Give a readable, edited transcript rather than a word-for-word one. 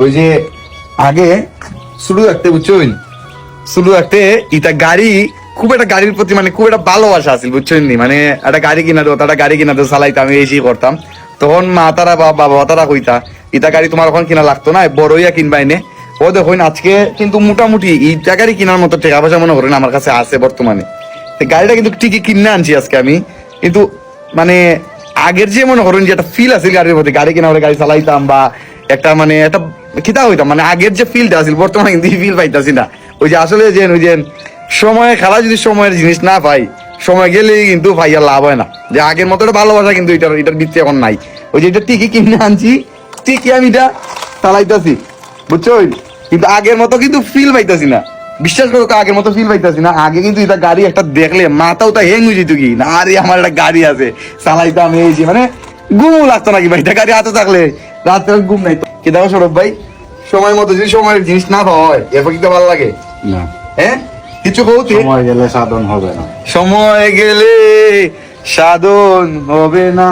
ওই যে আগে শুরু থাকতে বুঝছেন, শুরু থাকতে ইটা গাড়ি খুব একটা গাড়ির প্রতি মানে খুব একটা ভালোবাসা আছিল বুঝছেন নি, মানে একটা গাড়ি কিনা দেবো, একটা গাড়ি কিনা দেবো, চালাইতাম এই করতাম। তখন মা তারা বা বাবা তারা কইতা ইটা গাড়ি তোমার এখন কিনা লাগতো না, বড় হইয়া কিনবাই নে। ও দেখুন আজকে কিন্তু মোটামুটি ইটা গাড়ি কেনার মতো টাকা পয়সা মনে করেন আমার কাছে আছে বর্তমানে। গাড়িটা কিন্তু ঠিকই কিনে আনছি আজকে আমি, কিন্তু মানে আগের যে মনে করেন যে একটা ফিল আছে গাড়ির প্রতি, গাড়ি কিনা গাড়ি চালাইতাম বা একটা মানে একটা খিতা হইতাম, মানে আগের যে ফিলটা আছে বর্তমানে কিন্তু ফিল পাইতাছি না। ওই যে আসলে যে ওই যে সময় খেলা যদি সময়ের জিনিস না পাই, সময় গেলেই কিন্তু ভাইয়া লাভ হয় না। যে আগের মতো একটা ভালোবাসা কিন্তু এটার ভিত্তি এখন নাই। ওই যে এটা টিকি কিনে আনছি, টিকি আমি এটা চালাইতাছি বুঝছো, কিন্তু আগের মতো কিন্তু ফিল পাইতাছি না। বিশ্বাস করো আগের মতো ফিল পাইতাছি না। আগে কিন্তু এটা গাড়ি একটা দেখলে মাথাও তা হেং হয়ে যেত কি না, আরে আমার একটা গাড়ি আছে চালাইতাম এই যে, মানে ঘুমও লাগতো নাকি ভাই, এটা গাড়ি হাতে থাকলে রাত্রে ঘুম নাই। কি দেখো সৌরভ ভাই, সময় মতো যদি সময়ের জিনিস না পাওয়া হয় এরপর কি ভালো লাগে না, হ্যাঁ? কিছু কৌতে সময় গেলে সাধন হবে না। সময় গেলে সাধন হবে না।